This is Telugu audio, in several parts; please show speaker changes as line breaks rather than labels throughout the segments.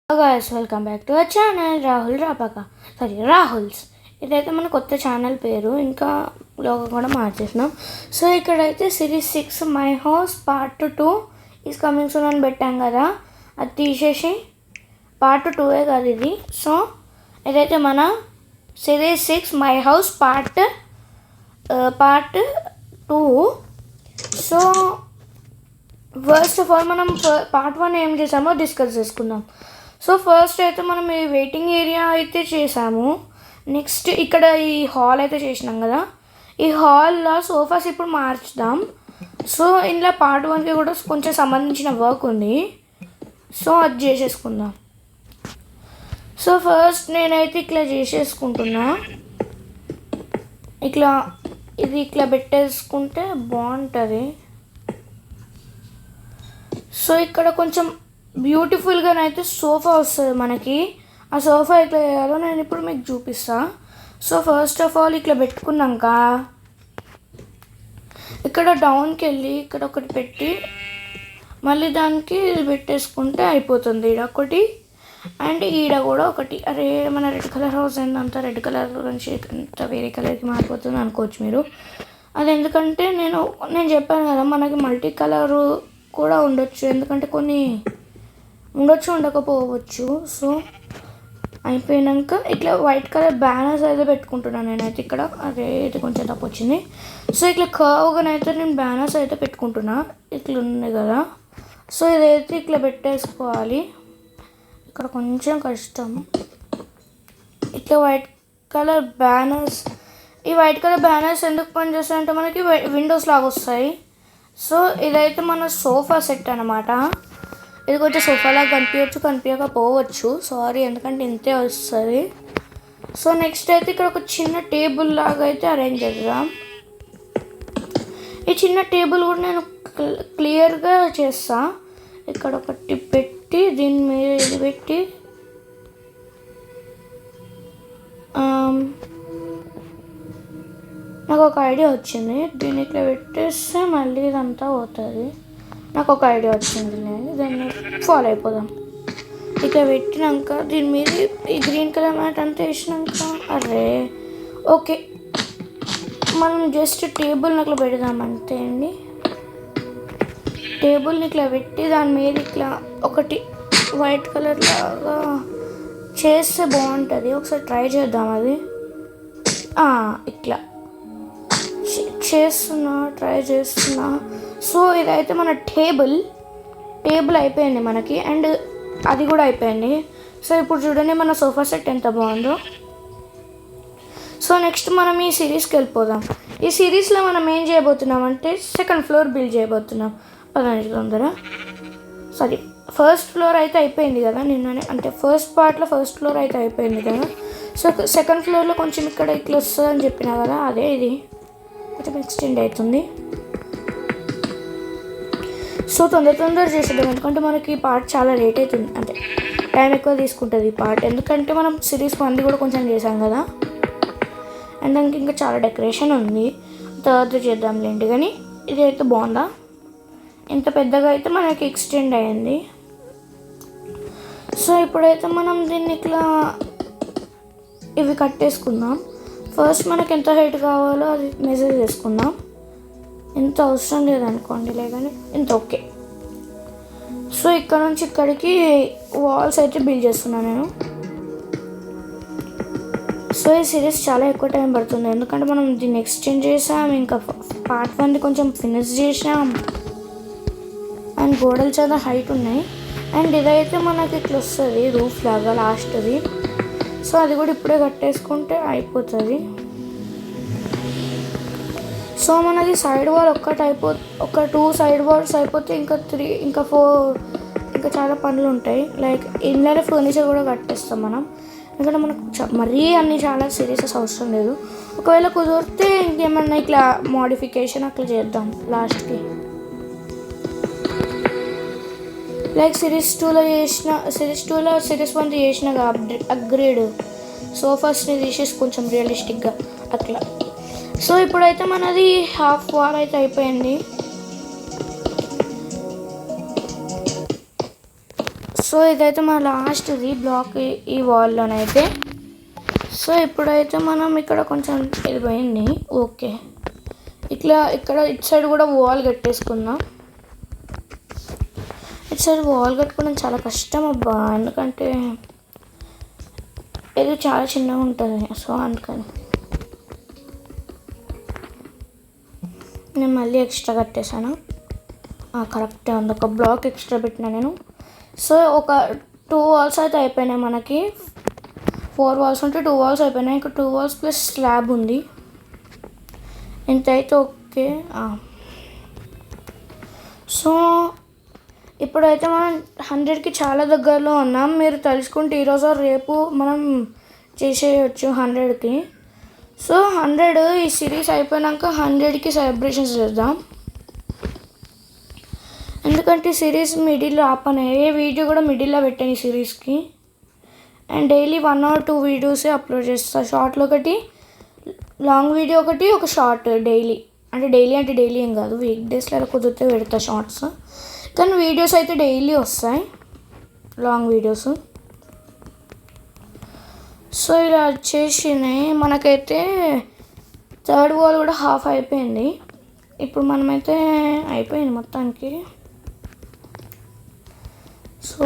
Guys welcome back to our channel Rahul Rapaka Rahul's. ఇదైతే మన కొత్త ఛానల్ పేరు, ఇంకా లోగో కూడా మార్చేసినాం. సో ఇక్కడైతే series 6 my house part 2 is coming soon అని పెట్టాం కదా, అది తీసేసి పార్ట్ 2 కాదు ఇది. సో ఇదైతే మన series 6 my house part 2. So first of all మనం పార్ట్ 1 ఏం చేసామో డిస్కస్ చేసుకుందాం. సో ఫస్ట్ అయితే మనం ఈ వెయిటింగ్ ఏరియా అయితే చేసాము. నెక్స్ట్ ఇక్కడ ఈ హాల్ అయితే చేసినాం కదా, ఈ హాల్లో సోఫాస్ ఇప్పుడు మార్చుదాం. సో ఇందులో పార్ట్ 1కి కూడా కొంచెం సంబంధించిన వర్క్ ఉంది, సో అది చేసేసుకుందాం. సో ఫస్ట్ నేనైతే ఇట్లా చేసేసుకుంటున్నా. ఇది ఇట్లా పెట్టేసుకుంటే బాగుంటుంది. సో ఇక్కడ కొంచెం బ్యూటిఫుల్గానైతే సోఫా వస్తుంది మనకి. ఆ సోఫా ఎట్లా చేయాలో నేను ఇప్పుడు మీకు చూపిస్తాను. సో ఫస్ట్ ఆఫ్ ఆల్ ఇట్లా పెట్టుకున్నాక ఇక్కడ డౌన్కి వెళ్ళి ఇక్కడ ఒకటి పెట్టి మళ్ళీ దానికి ఇది పెట్టేసుకుంటే అయిపోతుంది. ఈడ ఒకటి అండ్ ఈడ కూడా ఒకటి. అరే మన రెడ్ కలర్ హౌస్ ఏంటంతా రెడ్ కలర్ నుంచి అంత వేరే కలర్కి మారిపోతుంది అనుకోవచ్చు మీరు. అది ఎందుకంటే నేను చెప్పాను కదా, మనకి మల్టీ కలరు కూడా ఉండొచ్చు, ఎందుకంటే కొన్ని ఉండొచ్చు ఉండకపోవచ్చు. సో అయిపోయాక ఇట్లా వైట్ కలర్ బ్యానర్స్ అయితే పెట్టుకుంటున్నాను నేనైతే ఇక్కడ. అదే ఇది కొంచెం తప్పు వచ్చింది. సో ఇట్లా కర్వ్గానైతే నేను బ్యానర్స్ అయితే పెట్టుకుంటున్నా. ఇట్లా ఉంది కదా, సో ఇదైతే ఇట్లా పెట్టేసుకోవాలి. ఇక్కడ కొంచెం కష్టం. ఇట్లా వైట్ కలర్ బ్యానర్స్, ఈ వైట్ కలర్ బ్యానర్స్ ఎందుకు పనిచేస్తాయంటే మనకి విండోస్ లాగా వస్తాయి. సో ఇదైతే మన సోఫా సెట్ అన్నమాట. ఇది కొంచెం సోఫాలాగా కనిపించకపోవచ్చు, సారీ, ఎందుకంటే ఇంతే వస్తుంది. సో నెక్స్ట్ అయితే ఇక్కడ ఒక చిన్న టేబుల్ లాగా అయితే అరేంజ్ చేద్దాం. ఈ చిన్న టేబుల్ కూడా నేను క్లియర్గా చేస్తా. ఇక్కడ ఒకటి పెట్టి దీని మీద ఇది పెట్టి నాకు ఒక ఐడియా వచ్చింది. దీన్ని ఇట్లా పెట్టేస్తే మళ్ళీ ఇదంతా పోతుంది. నాకు ఒక ఐడియా వచ్చింది, నేను దాన్ని ఫాలో అయిపోదాం. ఇట్లా పెట్టినాక దీని మీద ఈ గ్రీన్ కలర్ మ్యాట్ అంతా వేసినాక అరే ఓకే, మనం జస్ట్ టేబుల్ని అట్లా పెడదాం అంతే అండి. టేబుల్ని ఇట్లా పెట్టి దాని మీద ఇట్లా ఒకటి వైట్ కలర్ లాగా చేస్తే బాగుంటుంది. ఒకసారి ట్రై చేద్దాం అది. ఇట్లా ట్రై చేస్తున్నా. సో ఇదైతే మన టేబుల్ అయిపోయింది మనకి, అండ్ అది కూడా అయిపోయింది. సో ఇప్పుడు చూడండి మన సోఫా సెట్ ఎంత బాగుందో. సో నెక్స్ట్ మనం ఈ సిరీస్కి వెళ్ళిపోదాం. ఈ సిరీస్లో మనం ఏం చేయబోతున్నాం అంటే సెకండ్ ఫ్లోర్ బిల్డ్ చేయబోతున్నాం. 15 సారీ, ఫస్ట్ ఫ్లోర్ అయితే అయిపోయింది కదా నిన్ననే, అంటే ఫస్ట్ పార్ట్లో ఫస్ట్ ఫ్లోర్ అయితే అయిపోయింది కదా. సో సెకండ్ ఫ్లోర్లో కొంచెం ఇక్కడ ఇట్లా వస్తుంది అని చెప్పినా కదా, అదే ఇది కొంచెం ఎక్స్టెండ్ అవుతుంది. సో తొందర చేసేద్దాం, ఎందుకంటే మనకి ఈ పార్ట్ చాలా లేట్ అవుతుంది, అంటే టైం ఎక్కువ తీసుకుంటుంది ఈ పార్ట్. ఎందుకంటే మనం సిరీస్ 1 కూడా కొంచెం చేసాం కదా, అండ్ దానికి ఇంకా చాలా డెకరేషన్ ఉంది, తర్వాత చేద్దాంలేండి. కానీ ఇది అయితే బాగుందా, ఇంత పెద్దగా అయితే మనకి ఎక్స్టెండ్ అయ్యింది. సో ఇప్పుడైతే మనం దీన్ని ఇట్లా ఇవి కట్టేసుకుందాం. ఫస్ట్ మనకి ఎంత హైట్ కావాలో అది మెజర్ చేసుకుందాం. ఇంత అవసరం లేదనుకోండి, లేదని ఇంత ఓకే. సో ఇక్కడ నుంచి ఇక్కడికి వాల్స్ అయితే బిల్డ్ చేస్తున్నాను నేను. సో ఈ సిరీస్ చాలా ఎక్కువ టైం పడుతుంది, ఎందుకంటే మనం దీన్ని ఎక్స్టెండ్ చేసాం, ఇంకా పార్ట్ 1 కొంచెం ఫినిష్ చేసాం, అండ్ గోడలు చాలా హైట్ ఉన్నాయి. అండ్ ఇదైతే మనకి ఇట్లా వస్తుంది రూఫ్ లాగా లాస్ట్ది. సో అది కూడా ఇప్పుడే కట్టేసుకుంటే అయిపోతుంది. సో మనకి సైడ్ వాల్ ఒక 2 సైడ్ వాల్స్ అయిపోతే ఇంకా 3 ఇంకా 4 ఇంకా చాలా పనులు ఉంటాయి. లైక్ ఇంట్లోనే ఫర్నిచర్ కూడా కట్టేస్తాం మనం, ఎందుకంటే మనకు మరీ అన్ని చాలా సిరీసెస్ అవసరం లేదు. ఒకవేళ కుదిరితే ఇంకేమన్నా ఇట్లా మోడిఫికేషన్ అట్లా చేద్దాం లాస్ట్కి. లైక్ సిరీస్ 2లో సిరీస్ 1 చేసిన అప్గ్రేడ్ సోఫాస్ని తీసేసి కొంచెం రియలిస్టిక్గా అట్లా. సో ఇప్పుడైతే మనది హాఫ్ వాల్ అయితే అయిపోయింది. సో ఇదైతే మన లాస్ట్ది బ్లాక్ ఈ వాల్లోనైతే. సో ఇప్పుడైతే మనం ఇక్కడ కొంచెం ఇది పోయింది. ఓకే, ఇట్లా ఇక్కడ ఇటు సైడ్ కూడా వాల్ కట్టేసుకుందాం. ఇటు సైడ్ వాల్ కట్టుకోవడం చాలా కష్టం అబ్బా, ఎందుకంటే ఇది చాలా చిన్నగా ఉంటుంది. సో అందుకని నేను మళ్ళీ ఎక్స్ట్రా కట్టేశాను. కరెక్టే ఉంది, ఒక బ్లాక్ ఎక్స్ట్రా పెట్టినా నేను. సో ఒక 2 వాల్స్ అయితే అయిపోయినాయి మనకి. 4 వాల్స్ ఉంటే 2 వాల్స్ అయిపోయినాయి. ఇంకా 2 వాల్స్ ప్లస్ స్లాబ్ ఉంది. ఇంతైతే ఓకే. సో ఇప్పుడైతే మనం 100కి చాలా దగ్గరలో ఉన్నాం. మీరు తెలుసుకుంటే ఈరోజు రేపు మనం చేసేయచ్చు 100కి. సో 100 ఈ సిరీస్ అయిపోయాక 100కి సెలబ్రేషన్స్ చేద్దాం. ఎందుకంటే సిరీస్ మిడిల్లో ఆపనే, ఏ వీడియో కూడా మిడిల్లో పెట్టాను ఈ సిరీస్కి. అండ్ డైలీ 1 or 2 వీడియోసే అప్లోడ్ చేస్తాను. షార్ట్లో ఒకటి, లాంగ్ వీడియో ఒకటి, ఒక షార్ట్ డైలీ. అంటే డైలీ ఏం కాదు, వీక్ డేస్లో అలా కుదిరితే పెడతా షార్ట్స్. కానీ వీడియోస్ అయితే డైలీ వస్తాయి, లాంగ్ వీడియోస్. సో ఇలా వచ్చేసినాయి మనకైతే. 3rd వాల్ కూడా హాఫ్ అయిపోయింది. ఇప్పుడు మనమైతే అయిపోయింది మొత్తానికి. సో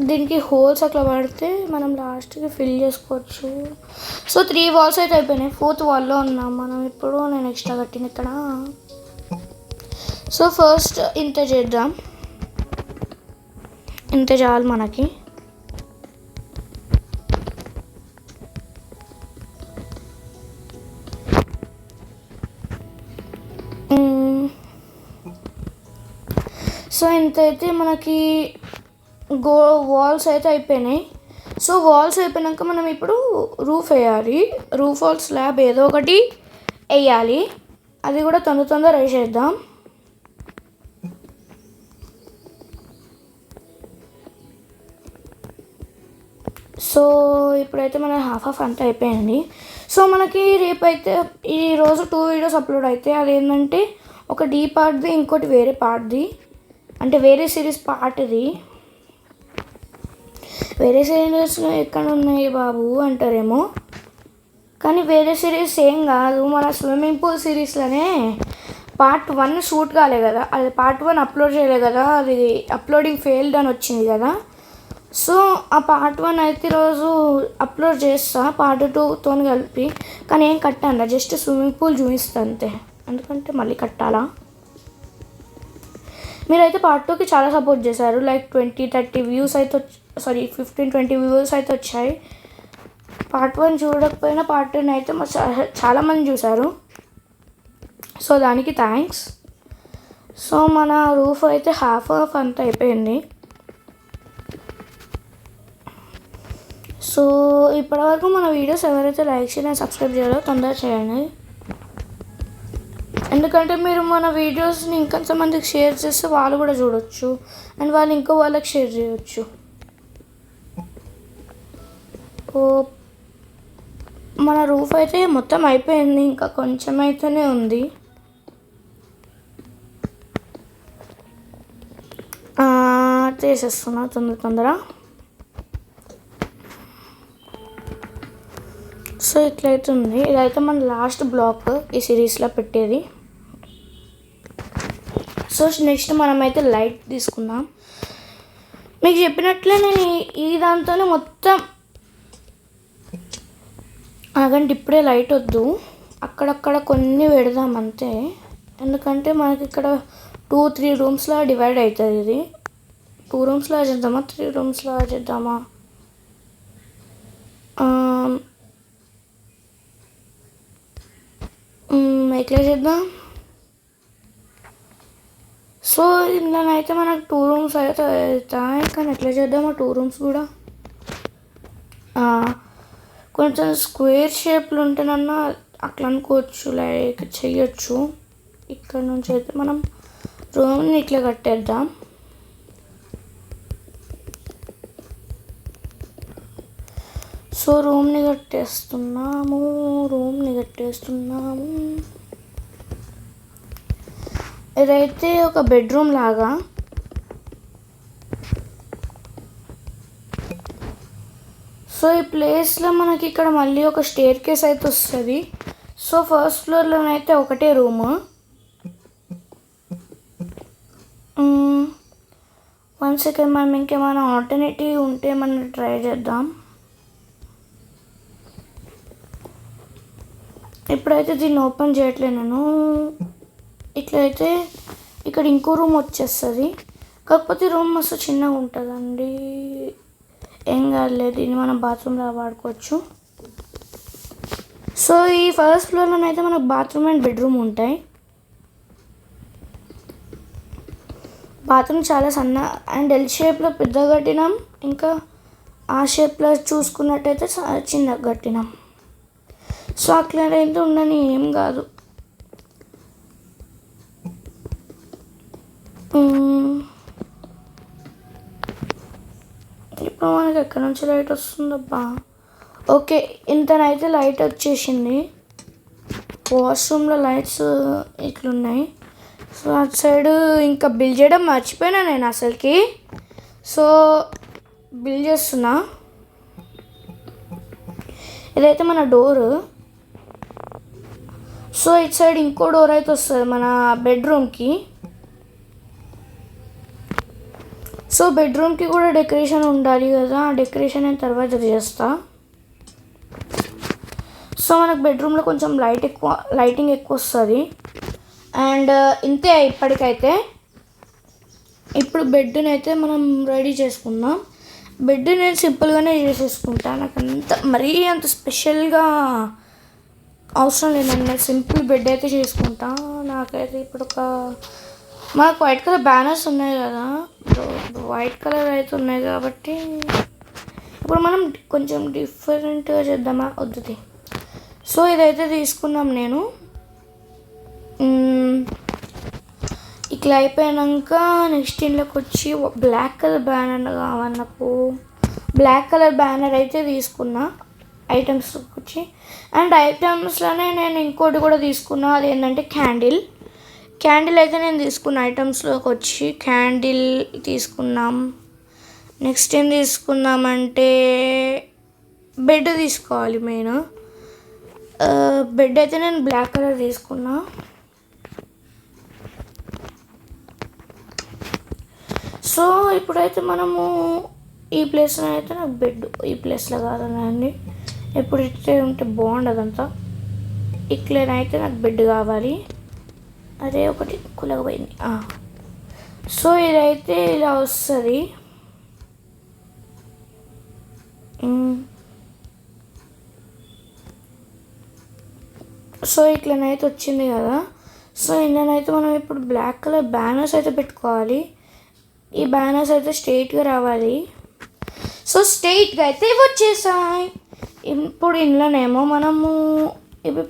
దీనికి హోల్స్ అట్లా పడితే మనం లాస్ట్కి ఫిల్ చేసుకోవచ్చు. సో 3 వాల్స్ అయితే అయిపోయినాయి. 4th వాల్లో ఉన్నాం మనం ఇప్పుడు. నేను ఎక్స్ట్రా కట్టిన ఇక్కడ. సో ఫస్ట్ ఇంత చేద్దాం, ఇంత చాలు మనకి. సో ఇంతైతే మనకి వాల్స్ అయితే అయిపోయినాయి. సో వాల్స్ అయిపోయాక మనం ఇప్పుడు రూఫ్ వేయాలి. రూఫ్ వాల్ స్లాబ్ ఏదో ఒకటి వేయాలి. అది కూడా తొందర వేసేద్దాం. సో ఇప్పుడైతే మన హాఫ్ అంతా అయిపోయింది. సో మనకి రేపైతే ఈరోజు 2 వీడియోస్ అప్లోడ్ అయితే, అదేంటంటే ఒకటి ఈ పార్ట్ది, ఇంకోటి వేరే పార్ట్ది, అంటే వేరే సిరీస్ పార్ట్ది. వేరే సిరీస్ ఎక్కడ ఉన్నాయి బాబు అంటారేమో, కానీ వేరే సిరీస్ ఏం కాదు. మన స్విమ్మింగ్ పూల్ సిరీస్లోనే పార్ట్ 1 షూట్ కాలే కదా, అది పార్ట్ 1 అప్లోడ్ చేయలే కదా, అది అప్లోడింగ్ ఫెయిల్డ్ అని వచ్చింది కదా. సో ఆ పార్ట్ 1 అయితే ఈరోజు అప్లోడ్ చేస్తా పార్ట్ 2తో కలిపి. కానీ ఏం కట్టాను, జస్ట్ స్విమ్మింగ్ పూల్ చూపిస్తా అంతే, ఎందుకంటే మళ్ళీ కట్టాలా. మీరైతే పార్ట్ 2కి చాలా సపోర్ట్ చేశారు. లైక్ 20-30 వ్యూస్ అయితే 15-20 వ్యూస్ అయితే వచ్చాయి. పార్ట్ 1 చూడకపోయినా పార్ట్ 2 అయితే చాలామంది చూశారు. సో దానికి థ్యాంక్స్. సో మన రూఫ్ అయితే హాఫ్ అంతా అయిపోయింది. సో ఇప్పటివరకు మన వీడియోస్ ఎవరైతే లైక్ చేయని సబ్స్క్రైబ్ చేయాలో తొందరగా చేయండి. ఎందుకంటే మీరు మన వీడియోస్ని ఇంకొంతమందికి షేర్ చేస్తే వాళ్ళు కూడా చూడొచ్చు, అండ్ వాళ్ళు ఇంకో వాళ్ళకి షేర్ చేయొచ్చు. మన రూఫ్ అయితే మొత్తం అయిపోయింది, ఇంకా కొంచెం అయితేనే ఉంది. చేసేస్తున్నా తొందర. సో ఇట్లయితుంది. ఇదైతే మన లాస్ట్ బ్లాక్ ఈ సిరీస్లో పెట్టేది. సో నెక్స్ట్ మనమైతే లైట్ తీసుకుందాం. మీకు చెప్పినట్లే నేను ఈ దాంతోనే మొత్తం ఆగండి, ఇప్పుడే లైట్ వద్దు, అక్కడక్కడ కొన్ని పెడదాం అంతే. ఎందుకంటే మనకి ఇక్కడ 2-3 రూమ్స్లో డివైడ్ అవుతుంది. ఇది 2 రూమ్స్లో చేద్దామా, 3 రూమ్స్లో చేద్దామా? ఎట్లా చేద్దాం? సో ఇందులోనైతే మనకు 2 రూమ్స్ అయితే అవుతాయి, కానీ ఎట్లా చేద్దాం ఆ 2 రూమ్స్ కూడా? కొంచెం స్క్వేర్ షేప్లు ఉంటేనన్నా అట్లా అనుకోవచ్చు, లైక్ చెయ్యొచ్చు. ఇక్కడ నుంచి అయితే మనం రూమ్ని ఇట్లా కట్టేద్దాం. సో రూమ్ని కట్టేస్తున్నాము. ఇదైతే ఒక బెడ్రూమ్ లాగా. సో ఈ ప్లేస్లో మనకి ఇక్కడ మళ్ళీ ఒక స్టేర్ కేస్ అయితే వస్తుంది. సో ఫస్ట్ ఫ్లోర్లోనైతే ఒకటే రూము. 1 సెకండ్, మనం ఇంకేమైనా ఆల్టర్నేటివ్ ఉంటే మనం ట్రై చేద్దాం. ఇప్పుడైతే దీన్ని ఓపెన్ చేయట్లేదు నేను. ఇట్లయితే ఇక్కడ ఇంకో రూమ్ వచ్చేస్తుంది. కాకపోతే రూమ్ మస్తు చిన్నగా ఉంటుందండి. ఏం కాదులేదు, దీన్ని మనం బాత్రూమ్లో వాడుకోవచ్చు. సో ఈ ఫస్ట్ ఫ్లోర్లోనైతే మనకు బాత్రూమ్ అండ్ బెడ్రూమ్ ఉంటాయి. బాత్రూమ్ చాలా సన్న అండ్ ఎల్ షేప్లో పెద్దగా కట్టినాం. ఇంకా ఆ షేప్లో చూసుకున్నట్టయితే చిన్నగా కట్టినాం. సో అట్లా అయితే ఉండని ఏం కాదు. ఇప్పుడు మనకి ఎక్కడి నుంచి లైట్ వస్తుందబ్బా? ఓకే, ఇంతనైతే లైట్ వచ్చేసింది. వాష్రూమ్లో లైట్స్ ఇట్లున్నాయి. సో అటు సైడ్ ఇంకా బిల్ చేయడం మర్చిపోయినా నేను అసలుకి. సో బిల్ చేస్తున్నా. ఇదైతే మన డోరు. సో ఇటు సైడ్ ఇంకో డోర్ అయితే వస్తుంది మన బెడ్రూమ్కి. సో బెడ్రూమ్కి కూడా డెకరేషన్ ఉండాలి కదా, డెకరేషన్ అయిన తర్వాత చేస్తా. సో మనకు బెడ్రూమ్లో కొంచెం లైటింగ్ ఎక్కువ వస్తుంది. అండ్ ఇంతే ఇప్పటికైతే. ఇప్పుడు బెడ్ని అయితే మనం రెడీ చేసుకుందాం. బెడ్ నేను సింపుల్గానే చేసేసుకుంటాను. నాకు మరీ అంత స్పెషల్గా అవసరం లేదండి. సింపుల్ బెడ్ అయితే చేసుకుంటా. నాకైతే ఇప్పుడు మనకు వైట్ కలర్ బ్యానర్స్ ఉన్నాయి కదా, వైట్ కలర్ అయితే ఉన్నాయి కాబట్టి ఇప్పుడు మనం కొంచెం డిఫరెంట్గా చేద్దామా? వద్దుది. సో ఇదైతే తీసుకున్నాం నేను. ఇట్లా అయిపోయాక నెక్స్ట్ ఇంట్లోకి వచ్చి బ్లాక్ కలర్ బ్యానర్ కావాలి నాకు. బ్లాక్ కలర్ బ్యానర్ అయితే తీసుకున్నా ఐటమ్స్కి వచ్చి. అండ్ ఐటమ్స్లోనే నేను ఇంకోటి కూడా తీసుకున్నా. అదేంటంటే క్యాండిల్ అయితే నేను తీసుకున్న ఐటమ్స్లోకి వచ్చి క్యాండిల్ తీసుకున్నాం. నెక్స్ట్ ఏం తీసుకున్నామంటే బెడ్ తీసుకోవాలి. మెయిన్ బెడ్ అయితే నేను బ్లాక్ కలర్ తీసుకున్నా. సో ఇప్పుడైతే మనము ఈ ప్లేస్లో అయితే నాకు బెడ్ ఈ ప్లేస్లో కాదండి. ఎప్పుడు ఇట్లే ఉంటే బాగుండదంతా. ఇట్లనైతే నాకు బెడ్ కావాలి. అదే ఒకటి కులకపోయింది. సో ఇదైతే ఇలా వస్తుంది. సో ఇట్లనైతే వచ్చింది కదా. సో ఇందులోనైతే మనం ఇప్పుడు బ్లాక్ కలర్ బ్యానర్స్ అయితే పెట్టుకోవాలి. ఈ బ్యానర్స్ అయితే స్ట్రైట్గా రావాలి. సో స్ట్రైట్గా అయితే వచ్చేసాయి. ఇప్పుడు ఇందులోనేమో మనము ఇవి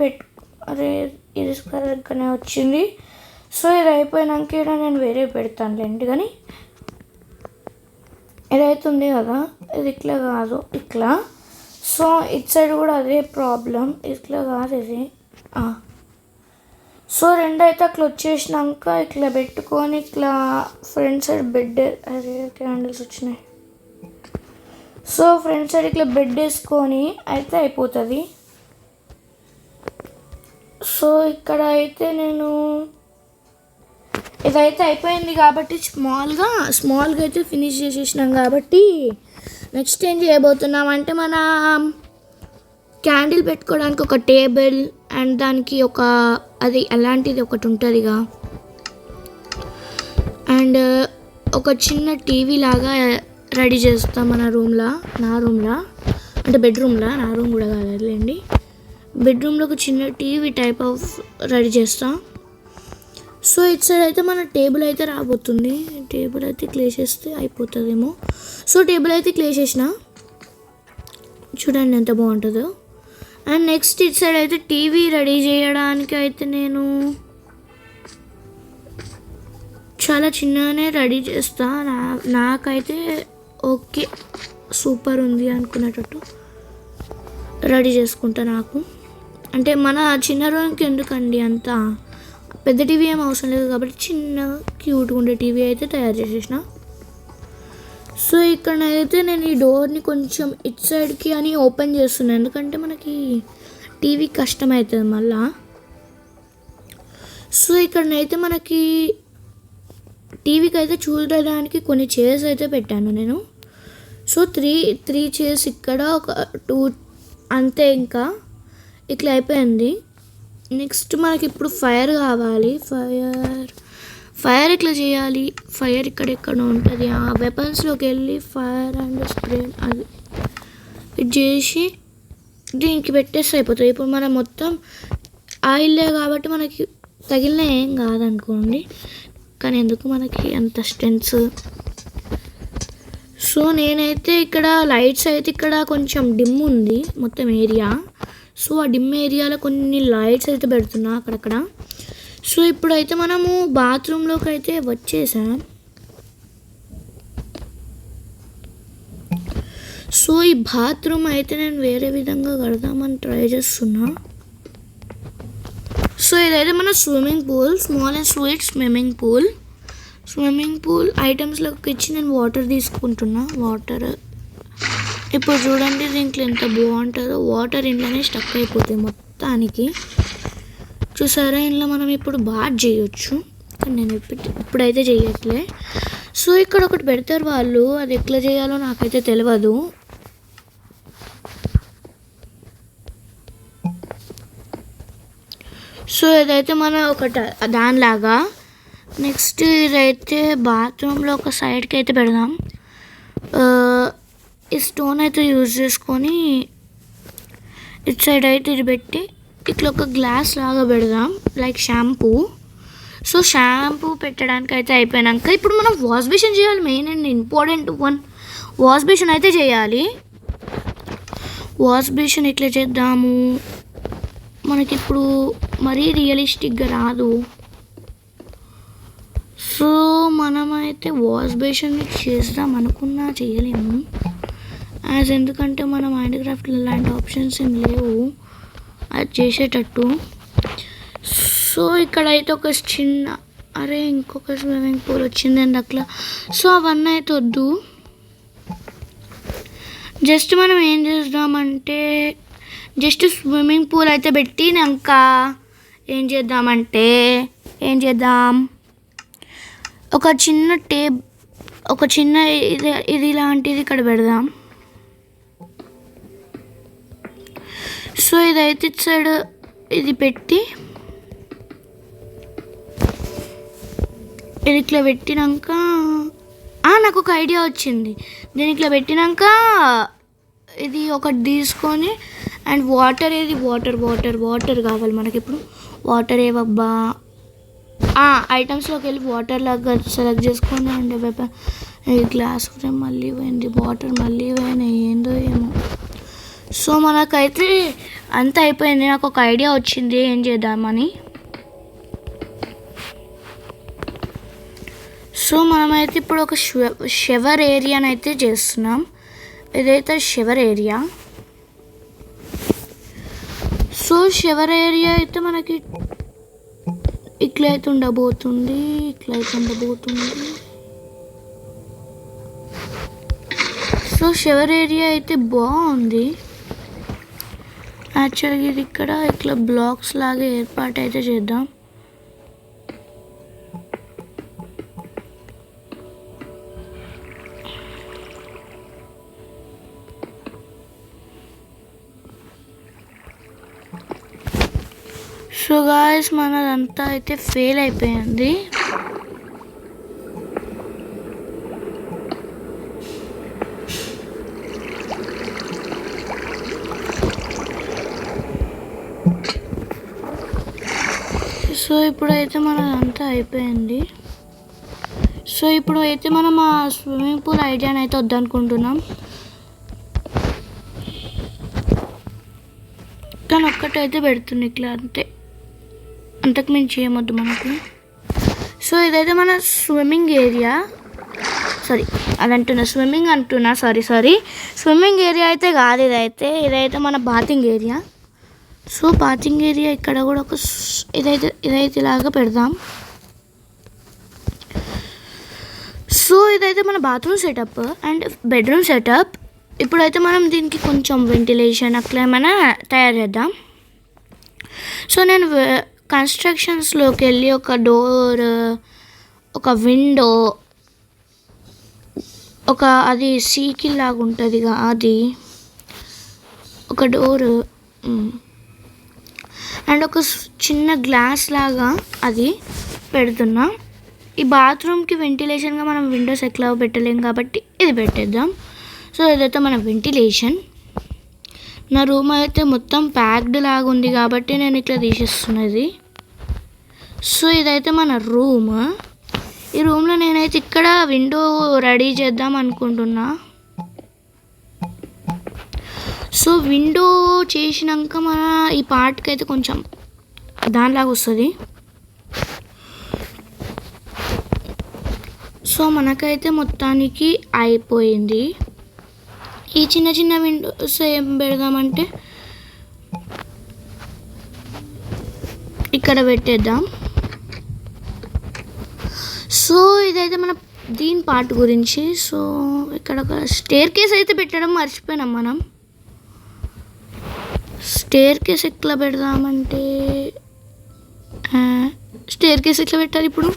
ఇది కరెక్ట్గానే వచ్చింది. సో ఇది అయిపోయినాక ఇక్కడ నేను వేరే పెడతానులేండి. కానీ ఇదైతే ఉంది కదా, ఇది ఇట్లా కాదు, ఇట్లా. సో ఇటు సైడ్ కూడా అదే ప్రాబ్లం, ఇట్లా కాదు ఇది. సో రెండు అయితే అట్లా వచ్చేసినాక ఇట్లా పెట్టుకొని ఇట్లా ఫ్రంట్ సైడ్ బెడ్ క్యాండిల్స్ వచ్చినాయి. సో ఫ్రంట్ సైడ్ ఇట్లా బెడ్ వేసుకొని అయితే అయిపోతుంది. సో ఇక్కడ అయితే నేను ఇదైతే అయిపోయింది కాబట్టి స్మాల్గా అయితే ఫినిష్ చేసేసినాం కాబట్టి నెక్స్ట్ ఏం చేయబోతున్నామంటే మన క్యాండిల్ పెట్టుకోవడానికి ఒక టేబుల్ అండ్ దానికి అది అలాంటిది ఒకటి ఉంటుందిగా. అండ్ ఒక చిన్న టీవీ లాగా రెడీ చేస్తాం నా రూమ్లో అంటే బెడ్రూమ్లో. నా రూమ్ కూడా కాదులేండి, బెడ్రూమ్లో ఒక చిన్న టీవీ టైప్ ఆఫ్ రెడీ చేస్తాం. సో ఇటు సైడ్ అయితే మన టేబుల్ అయితే రాబోతుంది. టేబుల్ అయితే క్లే చేస్తే అయిపోతుందేమో. సో టేబుల్ అయితే క్లే చేసిన, చూడండి ఎంత బాగుంటుందో. అండ్ నెక్స్ట్ ఇటు సైడ్ అయితే టీవీ రెడీ చేయడానికి అయితే నేను చాలా చిన్నగానే రెడీ చేస్తా. నాకైతే ఓకే సూపర్ ఉంది అనుకునేటట్టు రెడీ చేసుకుంటా. నాకు అంటే మన చిన్న రూమ్కి ఎందుకండి అంత పెద్ద టీవీ ఏం అవసరం లేదు కాబట్టి చిన్న క్యూట్గా ఉండే టీవీ అయితే తయారు చేసేసిన. సో ఇక్కడైతే నేను ఈ డోర్ని కొంచెం ఇటు సైడ్కి అని ఓపెన్ చేస్తున్నాను, ఎందుకంటే మనకి టీవీ కష్టం అవుతుంది మళ్ళా. సో ఇక్కడనైతే మనకి టీవీకి అయితే చూడడానికి కొన్ని చైర్స్ అయితే పెట్టాను నేను. సో త్రీ చైర్స్ ఇక్కడ, ఒక 2 అంతే. ఇంకా ఇట్లా అయిపోయింది. నెక్స్ట్ మనకి ఇప్పుడు ఫైర్ కావాలి. ఫైర్ ఇట్లా చేయాలి. ఫైర్ ఇక్కడెక్కడ ఉంటుంది, ఆ వెపన్స్లోకి వెళ్ళి ఫైర్ అండ్ స్ప్రే అది ఇది చేసి దీనికి పెట్టేస్తే అయిపోతుంది. ఇప్పుడు మనం మొత్తం ఆయిల్లే కాబట్టి మనకి తగిలిన ఏం కాదనుకోండి, కానీ ఎందుకు మనకి అంత స్ట్రెంత్స్. సో నేనైతే ఇక్కడ లైట్స్ అయితే ఇక్కడ కొంచెం డిమ్ ఉంది మొత్తం ఏరియా. సో ఆ డిమ్ ఏరియాలో కొన్ని లైట్స్ అయితే పెడుతున్నా అక్కడక్కడ. సో ఇప్పుడైతే మనము బాత్రూంలోకి అయితే వచ్చేసాం. సో ఈ బాత్రూమ్ అయితే నేను వేరే విధంగా కడదామని ట్రై చేస్తున్నా. సో ఇదైతే మన swimming pool, small and sweet swimming pool ఐటమ్స్లోకి ఇచ్చి నేను వాటర్ తీసుకుంటున్నా. వాటర్ ఇప్పుడు చూడండి దీంట్లో ఎంత బాగుంటుందో. వాటర్ ఇంట్లోనే స్టక్ అయిపోతాయి మొత్తానికి. చూసారా, ఇంట్లో మనం ఇప్పుడు బాత్ చేయొచ్చు, కానీ నేను ఇప్పుడైతే చేయట్లే. సో ఇక్కడ ఒకటి పెడతారు వాళ్ళు, అది ఎట్లా చేయాలో నాకైతే తెలియదు. సో ఇదైతే మన ఒక దానిలాగా. నెక్స్ట్ ఇదైతే బాత్రూంలో ఒక సైడ్కి అయితే పెడదాం. ఈ స్టోన్ అయితే యూజ్ చేసుకొని ఇటు సైడ్ అయితే ఇది పెట్టి ఇట్లా ఒక గ్లాస్ లాగా పెడదాం, లైక్ షాంపూ. సో షాంపూ పెట్టడానికి అయితే అయిపోయాక ఇప్పుడు మనం వాష్ బేసిన్ చేయాలి. Main and important one, wash basin అయితే చేయాలి. వాష్ బేసిన్ ఎట్లా చేద్దాము, మనకి ఇప్పుడు మరీ రియలిస్టిక్గా రాదు. సో మనమైతే వాష్ బేసిన్ చేద్దాం అనుకున్నా చేయలేము, ఎందుకంటే మన మైండ్క్రాఫ్ట్లో ఇలాంటి ఆప్షన్స్ ఏం లేవు అది చేసేటట్టు. సో ఇక్కడైతే ఒక చిన్న ఇంకొక స్విమ్మింగ్ పూల్ వచ్చిందండి అట్లా. సో అవన్నీ అయితే వద్దు, జస్ట్ మనం ఏం చేద్దామంటే జస్ట్ స్విమ్మింగ్ పూల్ అయితే పెట్టినాక ఏం చేద్దాం, ఒక చిన్న ఇది లాంటిది ఇక్కడ పెడదాం. సో ఇదైతే ఇటు సైడ్ ఇది పెట్టి ఇది ఇట్లా పెట్టినాక నాకు ఒక ఐడియా వచ్చింది. దీని ఇట్లా పెట్టినాక ఇది ఒకటి తీసుకొని అండ్ వాటర్ కావాలి మనకి. ఇప్పుడు వాటర్ ఏవబ్బా ఐటమ్స్లోకి వెళ్ళి వాటర్ లాగా సెలెక్ట్ చేసుకొని అండ్ ఈ గ్లాస్ మళ్ళీ పోయింది, వాటర్ మళ్ళీ పోయినాయి, ఏందో ఏమో. సో మనకైతే అంత అయిపోయింది. నాకు ఒక ఐడియా వచ్చింది ఏం చేద్దామని. సో మనమైతే ఇప్పుడు ఒక షవర్ ఏరియాని అయితే చేస్తున్నాం. ఇదైతే shower area. So shower area అయితే మనకి ఇట్లయితే ఉండబోతుంది. సో షవర్ ఏరియా అయితే బాగుంది యాక్చువల్గా. ఇది ఇక్కడ ఇట్లా బ్లాక్స్ లాగా ఏర్పాటు అయితే చేద్దాం. సో గాయ్స్ మనదంతా అయితే ఫెయిల్ అయిపోయింది. సో ఇప్పుడైతే మనదంతా అయిపోయింది. సో ఇప్పుడు అయితే మనం ఆ స్విమ్మింగ్ పూల్ ఐడియాని అయితే వద్దనుకుంటున్నాం, కానీ ఒక్కటైతే పెడుతుంది ఇట్లా, అంతకు మించి ఏమొద్దు మనకు. సో ఇదైతే మన స్విమ్మింగ్ ఏరియా, స్విమ్మింగ్ ఏరియా అయితే కాదు ఇదైతే మన bathing area. So bathing area ఇక్కడ కూడా ఒక ఇదైతే ఇలాగా పెడదాం. సో సో ఇదైతే మన bathroom setup and bedroom setup. ఇప్పుడైతే మనం దీనికి కొంచెం వెంటిలేషన్ అట్లా ఏమైనా తయారు చేద్దాం. సో నేను కన్స్ట్రక్షన్స్లోకి వెళ్ళి ఒక డోర్, ఒక విండో, ఒక అది సీకిల్ లాగా ఉంటుందిగా అది, ఒక డోరు అండ్ ఒక చిన్న గ్లాస్ లాగా అది పెడుతున్నా. ఈ బాత్రూమ్కి వెంటిలేషన్గా మనం విండోస్ ఎట్లా పెట్టలేం కాబట్టి ఇది పెట్టేద్దాం. సో ఇదైతే మన వెంటిలేషన్. నా రూమ్ అయితే మొత్తం ప్యాక్డ్ లాగా ఉంది కాబట్టి నేను ఇట్లా తీసేస్తున్నది. సో ఇదైతే మన రూమ్. ఈ రూమ్లో నేనైతే ఇక్కడ విండో రెడీ చేద్దాం అనుకుంటున్నా. సో విండో చేసినాక మన ఈ పార్ట్కి అయితే కొంచెం దానిలాగా వస్తుంది. సో మనకైతే మొత్తానికి అయిపోయింది. ఈ చిన్న చిన్న విండోస్ ఏం పెడదామంటే ఇక్కడ పెట్టేద్దాం. సో ఇదైతే మన దీని పార్ట్ గురించి. సో ఇక్కడ ఒక స్టేర్ కేస్ అయితే పెట్టడం మర్చిపోయినాం మనం. స్టేర్ కేస్ ఎట్లా పెడదామంటే స్టేర్ కేస్ ఎట్లా పెట్టాలి ఇప్పుడు?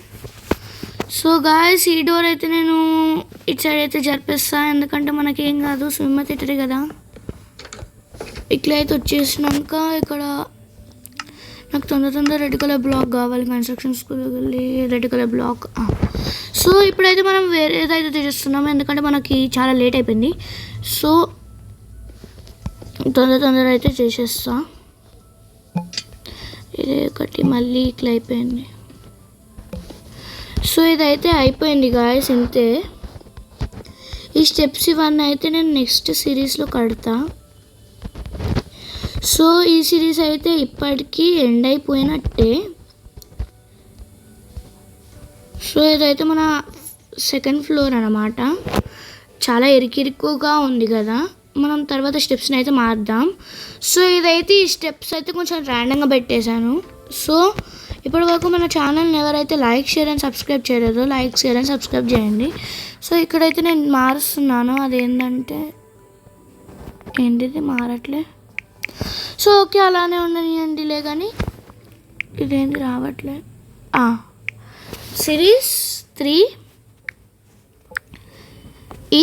సో గాయస్ ఈ డోర్ అయితే నేను ఇటు సైడ్ అయితే జరిపిస్తాను, ఎందుకంటే మనకేం కాదు, సినిమా థియేటరే కదా. ఇట్లా అయితే వచ్చేసినాక ఇక్కడ నాకు తొందర రెడ్ కలర్ బ్లాక్ కావాలి. కన్స్ట్రక్షన్ స్కూల్కి వెళ్ళి రెడ్ కలర్ బ్లాక్. సో ఇప్పుడైతే మనం వేరేదైతే తీసేస్తున్నాము, ఎందుకంటే మనకి చాలా లేట్ అయిపోయింది. సో తొందర అయితే చేసేస్తా. ఇది ఒకటి మళ్ళీ ఇట్లా అయిపోయింది. సో ఇదైతే అయిపోయింది గాయస్, ఇంతే. ఈ స్టెప్స్ ఇవన్నీ అయితే నేను నెక్స్ట్ సిరీస్లో కడతా. సో ఈ సిరీస్ అయితే ఇప్పటికీ ఎండ్ అయిపోయినట్టే. సో ఇదైతే మన సెకండ్ ఫ్లోర్ అన్నమాట. చాలా ఇరుకుగా ఉంది కదా, మనం తర్వాత స్టెప్స్ని అయితే మార్దాం. సో ఇదైతే ఈ స్టెప్స్ అయితే కొంచెం ర్యాండమ్గా పెట్టేశాను. సో ఇప్పటి వరకు మన ఛానల్ని ఎవరైతే లైక్, షేర్ అండ్ సబ్స్క్రైబ్ చేయలేదో లైక్, షేర్ అండ్ సబ్స్క్రైబ్ చేయండి. సో ఇక్కడైతే నేను మారుస్తున్నాను, అదేంటంటే ఏంటిది మారట్లే. సో ఓకే అలానే ఉండనియండిలే, కానీ ఇదేంటి రావట్లే. Series 3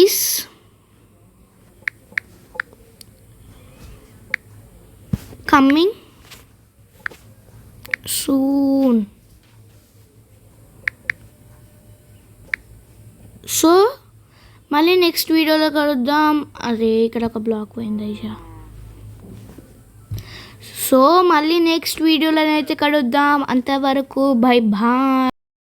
is coming soon. So మళ్ళీ నెక్స్ట్ వీడియోలో కలుద్దాం. అరే ఇక్కడ ఒక బ్లాక్ పోయింది అయ్యా. సో మళ్ళీ నెక్స్ట్ వీడియోలో అయితే కలుద్దాం. అంతవరకు బై బాయ్.